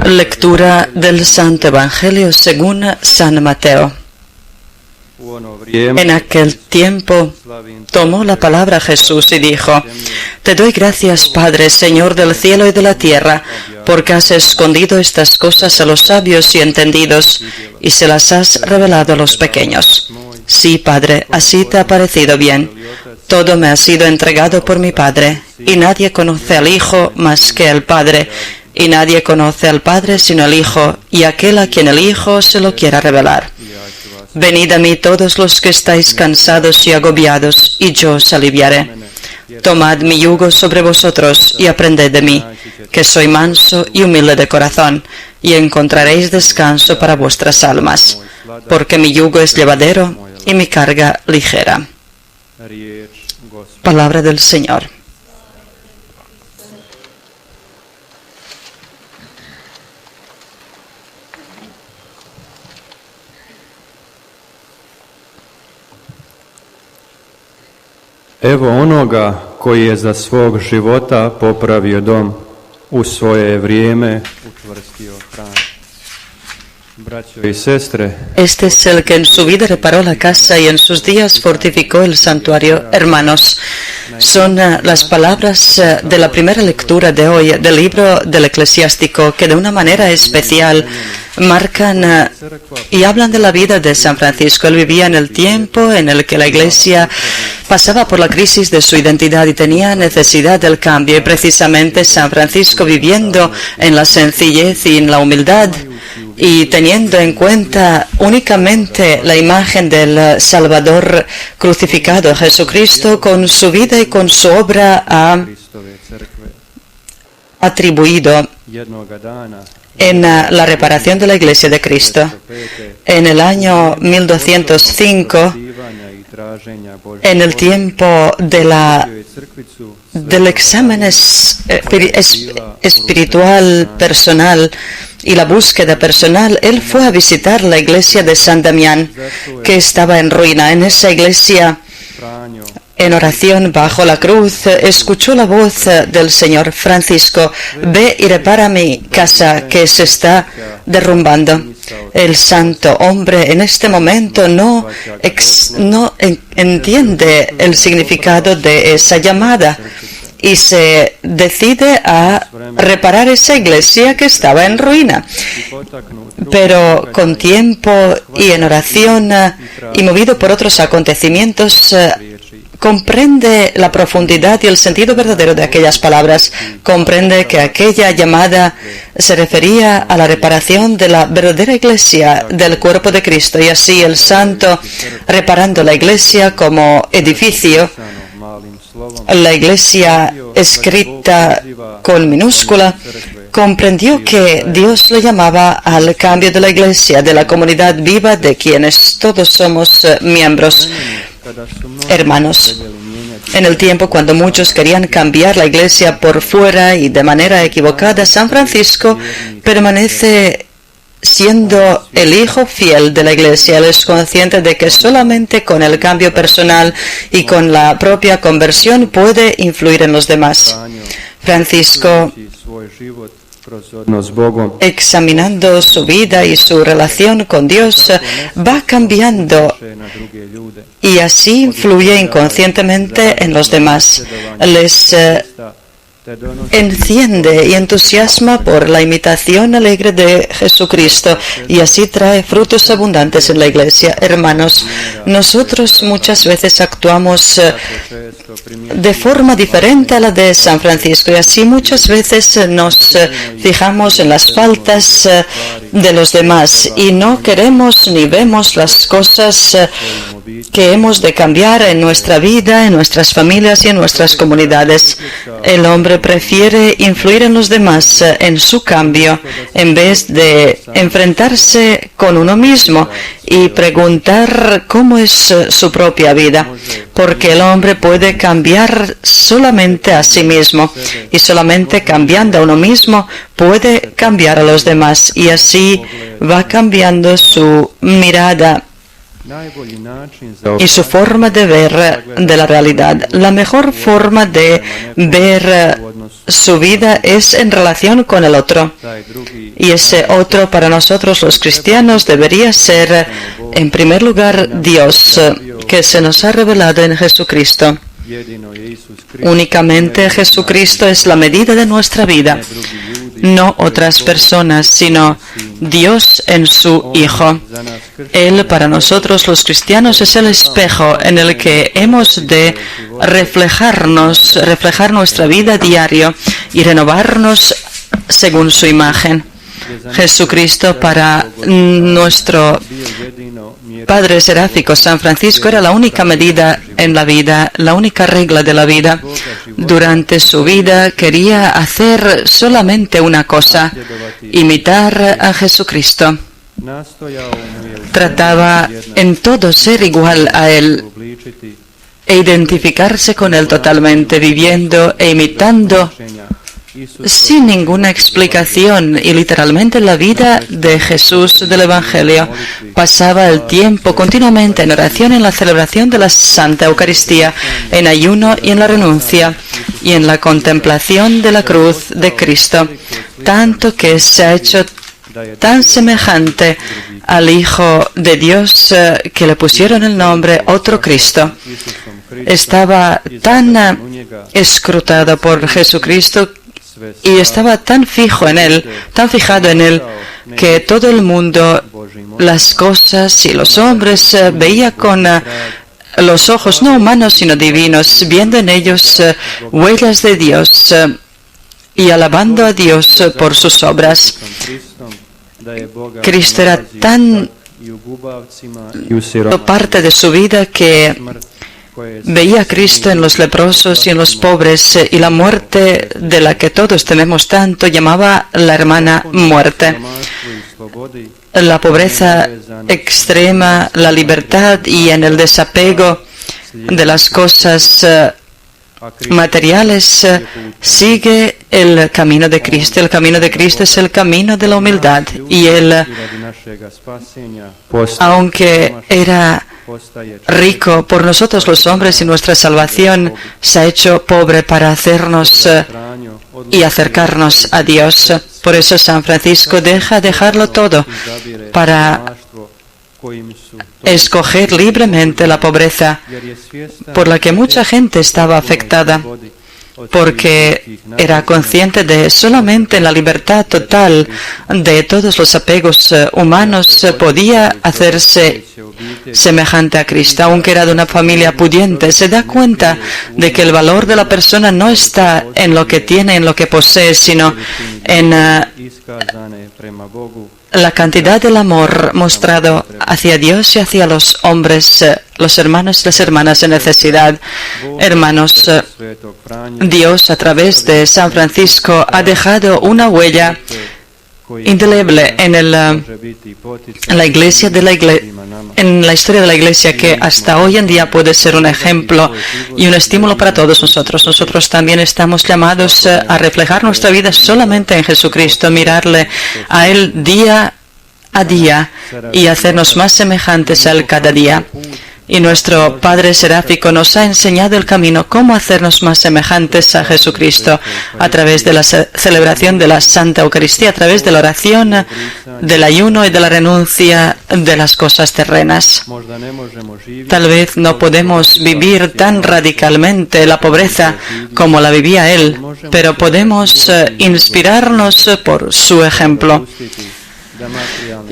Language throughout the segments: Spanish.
Lectura del Santo Evangelio según San Mateo. En aquel tiempo tomó la palabra Jesús y dijo: Te doy gracias, Padre, Señor del cielo y de la tierra, porque has escondido estas cosas a los sabios y entendidos y se las has revelado a los pequeños. Sí, Padre, así te ha parecido bien. Todo me ha sido entregado por mi Padre, y nadie conoce al Hijo más que el Padre, y nadie conoce al Padre sino el Hijo, y aquel a quien el Hijo se lo quiera revelar. Venid a mí todos los que estáis cansados y agobiados, y yo os aliviaré. Tomad mi yugo sobre vosotros y aprended de mí, que soy manso y humilde de corazón, y encontraréis descanso para vuestras almas, porque mi yugo es llevadero y mi carga ligera. Palabra del Señor. Evo onoga koji je za svog života popravio dom, u svoje vrijeme učvrstio hram. Braćo i sestre, Este es el que en su vida reparó la casa y en sus días fortificó el santuario. Hermanos, son las palabras de la primera lectura de hoy del libro del Eclesiástico, que de una manera especial marcan y hablan de la vida de San Francisco. Él vivía en el tiempo en el que la Iglesia pasaba por la crisis de su identidad y tenía necesidad del cambio, y precisamente San Francisco, viviendo en la sencillez y en la humildad y teniendo en cuenta únicamente la imagen del Salvador crucificado, Jesucristo, con su vida y con su obra ha atribuido en la reparación de la Iglesia de Cristo. En el año 1205, en el tiempo del examen espiritual personal y la búsqueda personal, él fue a visitar la iglesia de San Damián, que estaba en ruina. En esa iglesia, en oración bajo la cruz, escuchó la voz del Señor: Francisco, ve y repara mi casa que se está derrumbando. El santo hombre en este momento no entiende el significado de esa llamada y se decide a reparar esa iglesia que estaba en ruina. Pero con tiempo y en oración y movido por otros acontecimientos, comprende la profundidad y el sentido verdadero de aquellas palabras. Comprende que aquella llamada se refería a la reparación de la verdadera iglesia del cuerpo de Cristo, y así el santo, reparando la iglesia como edificio, la iglesia escrita con minúscula, comprendió que Dios le llamaba al cambio de la iglesia, de la comunidad viva de quienes todos somos miembros. Hermanos, en el tiempo cuando muchos querían cambiar la iglesia por fuera y de manera equivocada, San Francisco permanece siendo el hijo fiel de la iglesia. Él es consciente de que solamente con el cambio personal y con la propia conversión puede influir en los demás. Francisco, examinando su vida y su relación con Dios, va cambiando y así influye inconscientemente en los demás. Les enciende y entusiasma por la imitación alegre de Jesucristo, y así trae frutos abundantes en la iglesia. Hermanos, nosotros muchas veces actuamos de forma diferente a la de San Francisco, y así muchas veces nos fijamos en las faltas de los demás y no queremos ni vemos las cosas que hemos de cambiar en nuestra vida, en nuestras familias y en nuestras comunidades. El hombre prefiere influir en los demás en su cambio en vez de enfrentarse con uno mismo y preguntar cómo es su propia vida, porque el hombre puede cambiar solamente a sí mismo, y solamente cambiando a uno mismo puede cambiar a los demás, y así va cambiando su mirada y su forma de ver de la realidad. La mejor forma de ver su vida es en relación con el otro. Y ese otro para nosotros los cristianos debería ser, en primer lugar, Dios, que se nos ha revelado en Jesucristo. Únicamente Jesucristo es la medida de nuestra vida, no otras personas, sino Dios en su Hijo. Él para nosotros los cristianos es el espejo en el que hemos de reflejar nuestra vida diaria y renovarnos según su imagen. Jesucristo para nuestro Padre seráfico San Francisco era la única medida en la vida, la única regla de la vida. Durante su vida quería hacer solamente una cosa: imitar a Jesucristo. Trataba en todo ser igual a Él e identificarse con Él totalmente, viviendo e imitando sin ninguna explicación y literalmente la vida de Jesús del Evangelio. Pasaba el tiempo continuamente en oración, en la celebración de la Santa Eucaristía, en ayuno y en la renuncia y en la contemplación de la cruz de Cristo, tanto que se ha hecho tan semejante al Hijo de Dios que le pusieron el nombre otro Cristo. Estaba tan escrutado por Jesucristo y estaba tan fijo en Él, tan fijado en Él, que todo el mundo, las cosas y los hombres veía con los ojos no humanos sino divinos, viendo en ellos huellas de Dios y alabando a Dios por sus obras. Cristo era tan parte de su vida que veía a Cristo en los leprosos y en los pobres, y la muerte de la que todos tememos tanto llamaba la hermana muerte. La pobreza extrema, la libertad y en el desapego de las cosas materiales sigue el camino de Cristo. El camino de Cristo es el camino de la humildad, y Él, aunque era rico por nosotros los hombres y nuestra salvación, se ha hecho pobre para hacernos y acercarnos a Dios. Por eso San Francisco dejarlo todo para escoger libremente la pobreza por la que mucha gente estaba afectada, porque era consciente de solamente en la libertad total de todos los apegos humanos podía hacerse semejante a Cristo. Aunque era de una familia pudiente, se da cuenta de que el valor de la persona no está en lo que tiene, en lo que posee, sino en la cantidad del amor mostrado hacia Dios y hacia los hombres, los hermanos y las hermanas en necesidad. Hermanos, Dios a través de San Francisco ha dejado una huella indeleble en la iglesia en la historia de la Iglesia, que hasta hoy en día puede ser un ejemplo y un estímulo para todos nosotros. Nosotros también estamos llamados a reflejar nuestra vida solamente en Jesucristo, mirarle a Él día a día y hacernos más semejantes a Él cada día. Y nuestro Padre Seráfico nos ha enseñado el camino, cómo hacernos más semejantes a Jesucristo a través de la celebración de la Santa Eucaristía, a través de la oración, del ayuno y de la renuncia de las cosas terrenas. Tal vez no podemos vivir tan radicalmente la pobreza como la vivía Él, pero podemos inspirarnos por su ejemplo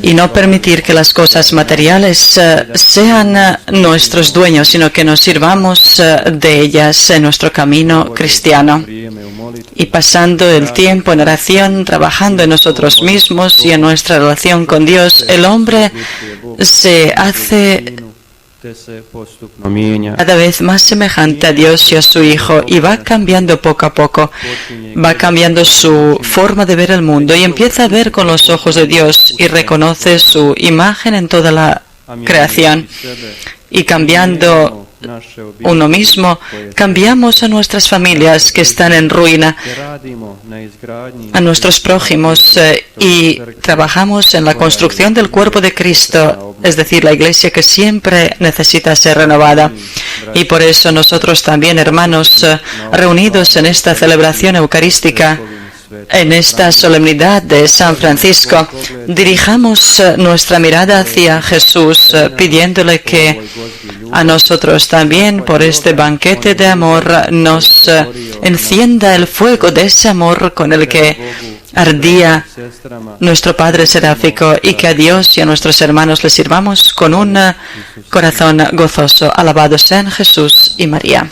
y no permitir que las cosas materiales sean nuestros dueños, sino que nos sirvamos de ellas en nuestro camino cristiano. Y pasando el tiempo en oración, trabajando en nosotros mismos y en nuestra relación con Dios, el hombre se hace cada vez más semejante a Dios y a su Hijo, y va cambiando poco a poco, va cambiando su forma de ver el mundo y empieza a ver con los ojos de Dios y reconoce su imagen en toda la creación. Y cambiando uno mismo, cambiamos a nuestras familias que están en ruina, a nuestros prójimos, y trabajamos en la construcción del cuerpo de Cristo es decir, la Iglesia que siempre necesita ser renovada. Y por eso nosotros también, hermanos, reunidos en esta celebración eucarística, en esta solemnidad de San Francisco, dirijamos nuestra mirada hacia Jesús, pidiéndole que a nosotros también, por este banquete de amor, nos encienda el fuego de ese amor con el que ardía nuestro Padre Seráfico, y que a Dios y a nuestros hermanos les sirvamos con un corazón gozoso. Alabados sean Jesús y María.